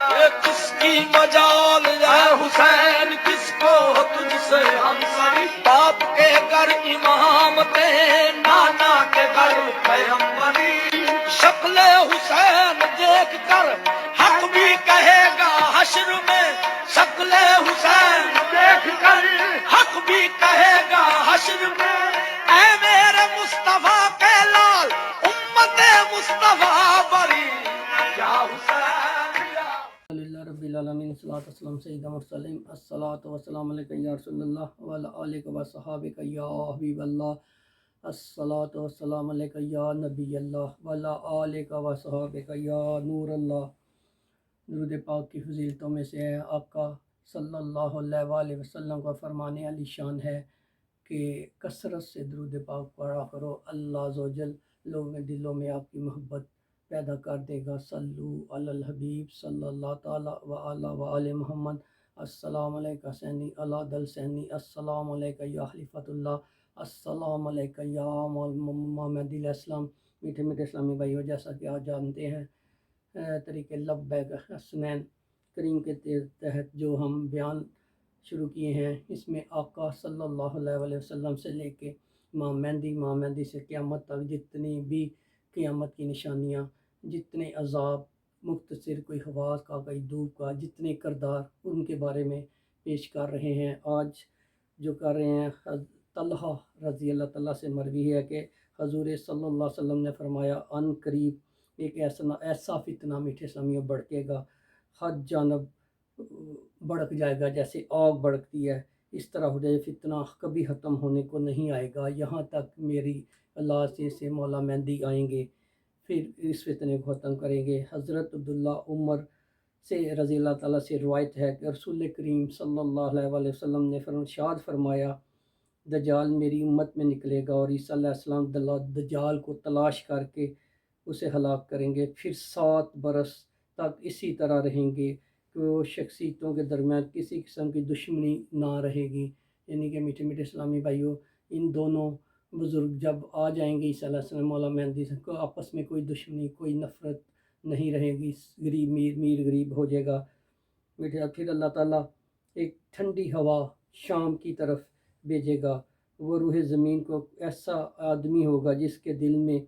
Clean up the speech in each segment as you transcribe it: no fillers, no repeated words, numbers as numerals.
یہ کس کی مجال ہے حسین، کس کو تجھ سے ہمسری، باپ کے گھر امام تھے، نانا کے گھر پیغمبری، شکل حسین دیکھ کر حق بھی کہے گا حشر میں، شکل حسین دیکھ کر حق بھی کہے گا حشر میں، اے میرے مصطفیٰ کے لال امت مصطفیٰ بری، یا حسین الحمدللہ رب العالمین، الصلاۃ والسلام سیدنا مرسلین، الصلاۃ والسلام علیک یا رسول اللہ وعلی آلک و صحابک یا حبیب اللہ، الصلاۃ والسلام علیک یا نبی اللہ وعلی آلک و صحابک یا نور اللہ۔ درود پاک کی فضیلتوں میں سے ہے آقا صلی اللہ علیہ وآلہ وسلم کا فرمان علی شان ہے کہ کثرت سے درود پاک پڑھا کرو، اللہ عز و جل لوگوں کے دلوں میں آپ کی محبت پیدا کر دے گا۔ صلو علی الحبیب صلی اللہ تعالیٰ وآلہ محمد۔ السلام علیکم سینی اللہ دل سینی، السلام علیکم یا خلیفۃ اللہ، السلام علیکم یا محمد الاسلام۔ میٹھے میٹھے اسلامی بھائیو، جیسا کہ آپ جانتے ہیں طریقے لبیک حسنین کریم کے تحت جو ہم بیان شروع کیے ہیں، اس میں آقا صلی اللہ علیہ وسلم سے لے کے امام مہدی سے قیامت تک جتنی بھی قیامت کی نشانیاں، جتنے عذاب، مختصر کوئی حواس کا کوئی دھوپ کا، جتنے کردار، ان کے بارے میں پیش کر رہے ہیں۔ آج جو کر رہے ہیں، طلحہ رضی اللہ تعالیٰ سے مروی ہے کہ حضور صلی اللہ علیہ وسلم نے فرمایا ان قریب ایک ایسا فتنہ میٹھے اسلامیوں بڑھے گا، ہر جانب بڑک جائے گا جیسے آگ بڑکتی ہے، اس طرح ہو جائے فتنہ کبھی ختم ہونے کو نہیں آئے گا، یہاں تک میری اللہ سے مولا مہدی آئیں گے، پھر اس فتنے کو ختم کریں گے۔ حضرت عبداللہ عمر سے رضی اللہ تعالیٰ سے روایت ہے کہ رسول کریم صلی اللہ علیہ وسلم نے ارشاد فرمایا دجال میری امت میں نکلے گا، اور عیسیٰ علیہ السلام دجال کو تلاش کر کے اسے ہلاک کریں گے، پھر 7 برس تک اسی طرح رہیں گے کہ وہ شخصیتوں کے درمیان کسی قسم کی دشمنی نہ رہے گی۔ یعنی کہ میٹھے میٹھے اسلامی بھائیوں، ان دونوں بزرگ جب آ جائیں گے عیسیٰ علیہ السلام مولا مہدی سے، کو آپس میں کوئی دشمنی، کوئی نفرت نہیں رہے گی، غریب میر غریب ہو جائے گا۔ پھر اللہ تعالیٰ ایک ٹھنڈی ہوا شام کی طرف بھیجے گا، وہ روح زمین کو ایسا آدمی ہوگا جس کے دل میں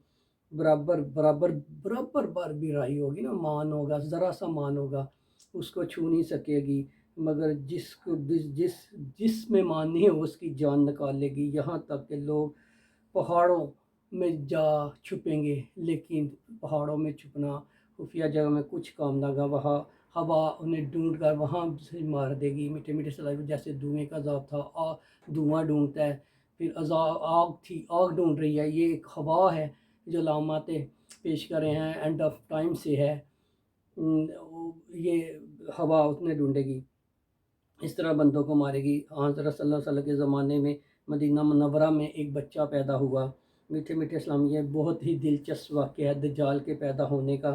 برابر بار بھی رائی ہوگی نا، مان ہوگا، ذرا سا مان ہوگا، اس کو چھو نہیں سکے گی، مگر جس میں مان نہیں ہو اس کی جان نکال لے گی، یہاں تک کہ لوگ پہاڑوں میں جا چھپیں گے، لیکن پہاڑوں میں چھپنا خفیہ جگہ میں کچھ کام نہ گا، وہاں ہوا انہیں ڈھونڈ کر وہاں سے مار دے گی۔ میٹھے میٹھے سلائے جیسے دھوئیں کا عذاب تھا، دھواں ڈھونڈتا ہے، پھر آگ تھی، آگ ڈھونڈ رہی ہے، یہ ایک ہوا ہے جو علاماتیں پیش کر رہے ہیں، اینڈ آف ٹائم سے ہے، یہ ہوا اتنے ڈھونڈے گی، اس طرح بندوں کو مارے گی۔ حضرت صلی اللہ علیہ وسلم کے زمانے میں مدینہ منورہ میں ایک بچہ پیدا ہوا۔ میٹھے میٹھے اسلامی، یہ بہت ہی دلچسپ واقعہ ہے دجال کے پیدا ہونے کا۔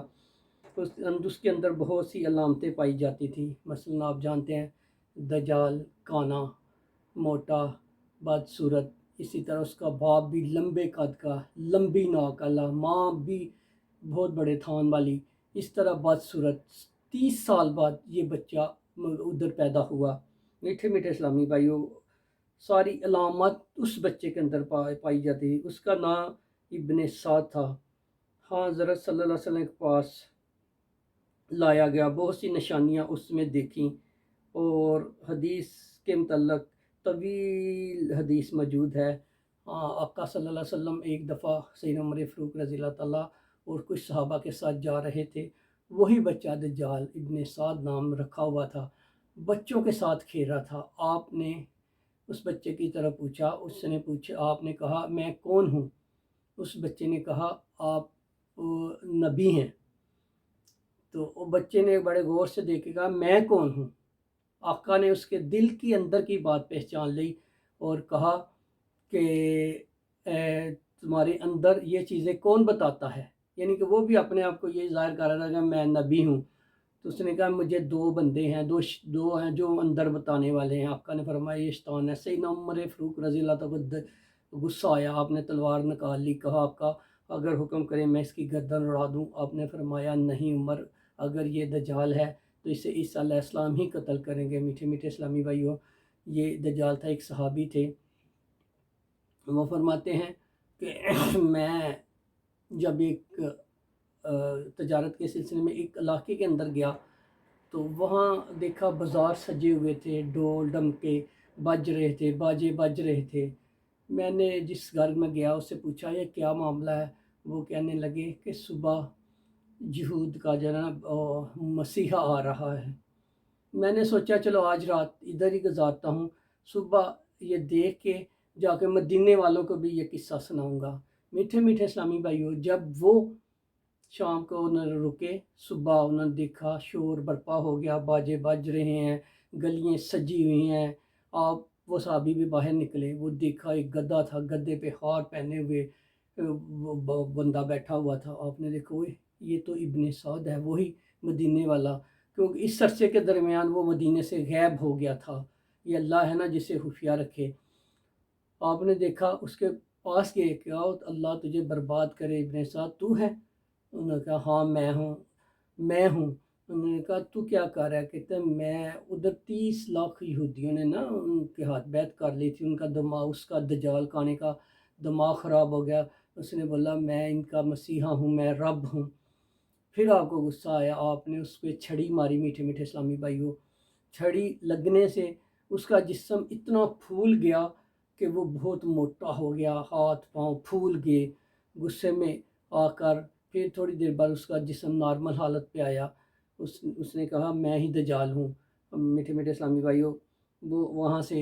اس کے اندر بہت سی علامتیں پائی جاتی تھیں، مثلاً آپ جانتے ہیں دجال کانا، موٹا، بدصورت، اسی طرح اس کا باپ بھی لمبے قد کا، لمبی ناک والا، ماں بھی بہت بڑے تھان والی، اس طرح بدصورت۔ 30 سال بعد یہ بچہ ادھر پیدا ہوا۔ میٹھے میٹھے اسلامی بھائیوں، ساری علامات اس بچے کے اندر پائی جاتی تھی۔ اس کا نام ابن سعد تھا۔ حضرت صلی اللہ علیہ وسلم کے پاس لایا گیا، بہت سی نشانیاں اس میں دیکھیں، اور حدیث کے متعلق طویل حدیث موجود ہے۔ آقا صلی اللہ علیہ وسلم ایک دفعہ سیدنا عمر فاروق رضی اللہ تعالیٰ اور کچھ صحابہ کے ساتھ جا رہے تھے، وہی بچہ دجال ابن سعد نام رکھا ہوا تھا، بچوں کے ساتھ کھیل رہا تھا۔ آپ نے اس بچے کی طرف پوچھا، اس نے پوچھا، آپ نے کہا میں کون ہوں؟ اس بچے نے کہا آپ نبی ہیں۔ تو بچے نے بڑے غور سے دیکھے کہا میں کون ہوں؟ آقا نے اس کے دل کی اندر کی بات پہچان لی اور کہا کہ تمہارے اندر یہ چیزیں کون بتاتا ہے؟ یعنی کہ وہ بھی اپنے آپ کو یہ ظاہر کر رہا تھا کہ میں نبی ہوں۔ تو اس نے کہا مجھے 2 بندے ہیں، دو ہیں جو اندر بتانے والے ہیں۔ آقا نے فرمایا یہ شیطان ہے۔ سیدنا عمر فاروق رضی اللہ تعالیٰ غصہ آیا، آپ نے تلوار نکال لی، کہا آقا اگر حکم کرے میں اس کی گردن اڑا دوں۔ آپ نے فرمایا نہیں عمر، اگر یہ دجال ہے تو تو اسے عیسیٰ علیہ السلام ہی قتل کریں گے۔ میٹھے میٹھے اسلامی بھائیوں، یہ دجال تھا، ایک صحابی تھے۔ وہ فرماتے ہیں کہ میں جب ایک تجارت کے سلسلے میں ایک علاقے کے اندر گیا تو وہاں دیکھا بازار سجے ہوئے تھے، ڈول ڈمکے بج رہے تھے، باجے بج رہے تھے۔ میں نے جس گھر میں گیا اس سے پوچھا یہ کیا معاملہ ہے؟ وہ کہنے لگے کہ صبح یہود کا جناب مسیحا آ رہا ہے۔ میں نے سوچا چلو آج رات ادھر ہی گزارتا ہوں، صبح یہ دیکھ کے جا کے مدینے والوں کو بھی یہ قصہ سناؤں گا۔ میٹھے میٹھے اسلامی بھائیوں، جب وہ شام کو انہوں نے رکے، صبح انہوں نے دیکھا شور برپا ہو گیا، باجے بج رہے ہیں، گلیاں سجی ہوئی ہیں۔ آپ وہ صحابی بھی باہر نکلے، وہ دیکھا ایک گدھا تھا، گدھے پہ ہار پہنے ہوئے وہ بندہ بیٹھا ہوا تھا۔ آپ نے دیکھا اوئے یہ تو ابن سعد ہے، وہی مدینے والا، کیونکہ اس عرصے کے درمیان وہ مدینے سے غائب ہو گیا تھا۔ یہ اللہ ہے نا جسے خفیہ رکھے۔ آپ نے دیکھا اس کے پاس گئے کہ اللہ تجھے برباد کرے ابن سعد، تو ہے؟ انہوں نے کہا ہاں میں ہوں۔ انہوں نے کہا تو کیا کر رہا ہے؟ کہتے ہیں میں ادھر 30 لاکھ یہودیوں نے نا ان کے ہاتھ بیعت کر لی تھی، ان کا دماغ، اس کا دجال کھانے کا دماغ خراب ہو گیا۔ اس نے بولا میں ان کا مسیحا ہوں، میں رب ہوں۔ پھر آپ کو غصہ آیا، آپ نے اس پہ چھڑی ماری۔ میٹھے میٹھے اسلامی بھائیوں، چھڑی لگنے سے اس کا جسم اتنا پھول گیا کہ وہ بہت موٹا ہو گیا، ہاتھ پاؤں پھول گئے۔ غصے میں آ کر پھر تھوڑی دیر بعد اس کا جسم نارمل حالت پہ آیا۔ اس نے کہا میں ہی دجال ہوں۔ میٹھے میٹھے اسلامی بھائیوں، وہ وہاں سے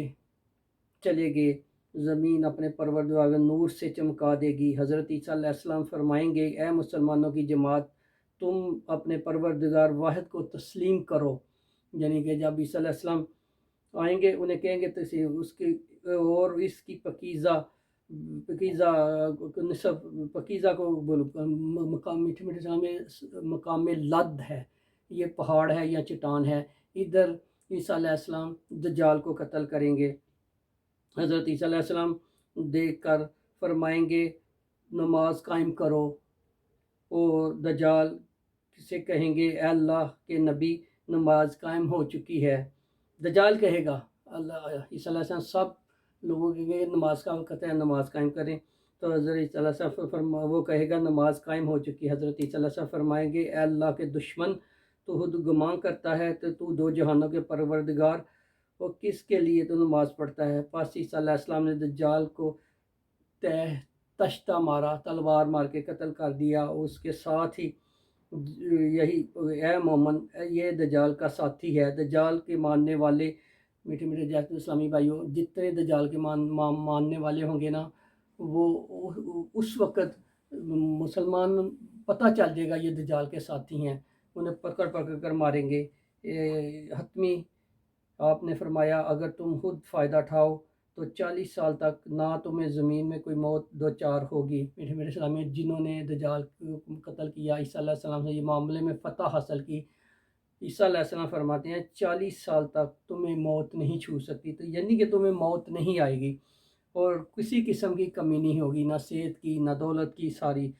چلے گئے۔ زمین اپنے پروردگار نور سے چمکا دے گی۔ حضرت عیسیٰ علیہ السلام فرمائیں گے اے مسلمانوں کی جماعت، تم اپنے پروردگار واحد کو تسلیم کرو۔ یعنی کہ جب عیسیٰ علیہ السلام آئیں گے انہیں کہیں گے تسلیم، اس کی اور اس کی پکیزہ کو مقام میٹھے میٹھے اسلام میں مقام لد ہے، یہ پہاڑ ہے یا چٹان ہے، ادھر عیسیٰ علیہ السلام دجال کو قتل کریں گے۔ حضرت عیسیٰ علیہ السلام دیکھ کر فرمائیں گے نماز قائم کرو، اور دجال سے کہیں گے اے اللہ کے نبی نماز قائم ہو چکی ہے۔ دجال کہے گا اللہ عیسیٰ علیہ السلام سب لوگوں کے نماز کا وقت ہے، نماز قائم کریں۔ تو حضرت عیسیٰ علیہ السلام وہ کہے گا نماز قائم ہو چکی۔ حضرت عیسیٰ علیہ السلام فرمائیں گے اے اللہ کے دشمن، تو خود گمان کرتا ہے تو دو جہانوں کے پروردگار، وہ کس کے لیے تو نماز پڑھتا ہے؟ پس عیسیٰ علیہ السلام نے دجال کو تشتہ مارا، تلوار مار کے قتل کر دیا۔ اس کے ساتھ ہی یہی اے مومن یہ دجال کا ساتھی ہے۔ دجال کے ماننے والے میٹھے میٹھے جیسے اسلامی بھائیوں، جتنے دجال کے ماننے والے ہوں گے نا، وہ اس وقت مسلمان پتہ چل جائے گا یہ دجال کے ساتھی ہیں، انہیں پکڑ پکڑ کر ماریں گے۔ حتمی آپ نے فرمایا اگر تم خود فائدہ اٹھاؤ تو 40 سال تک نہ تمہیں زمین میں کوئی موت دوچار ہوگی۔ میٹھے میٹھے اسلامی جنہوں نے دجال کو قتل کیا، عیسیٰ علیہ السلام سے یہ معاملے میں فتح حاصل کی، عیسیٰ علیہ السلام فرماتے ہیں 40 سال تک تمہیں موت نہیں چھو سکتی، تو یعنی کہ تمہیں موت نہیں آئے گی اور کسی قسم کی کمی نہیں ہوگی، نہ صحت کی نہ دولت کی ساری۔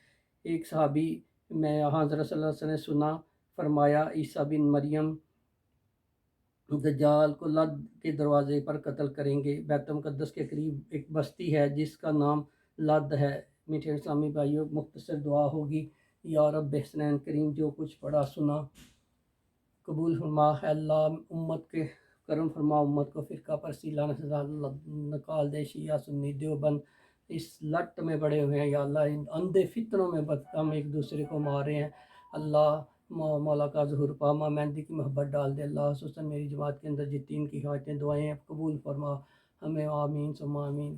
ایک صحابی میں حضرت صلی اللہ علیہ وسلم نے سنا، فرمایا عیسیٰ بن مریم دجال کو لد کے دروازے پر قتل کریں گے۔ بیت المقدس کے قریب ایک بستی ہے جس کا نام لد ہے۔ میٹھے اسلامی بھائیوں، مختصر دعا ہوگی، یا رب حسنین کریم جو کچھ پڑھا سنا قبول فرما، اے اللہ امت کے کرم فرما، امت کو فرقہ پرستی لعنت سے نکال دے، شیعہ سنی دیوبند اس لٹ میں پڑے ہوئے ہیں، یا اللہ ان اندھے فتنوں میں ہم ایک دوسرے کو مار رہے ہیں۔ اللہ مولا کا ظہور پا، ماں مہندی کی محبت ڈال دے۔ اللہ خصوصاً میری جماعت کے اندر جتنی ان کی حاجتیں دعائیں قبول فرما، ہمیں آمین ثم آمین۔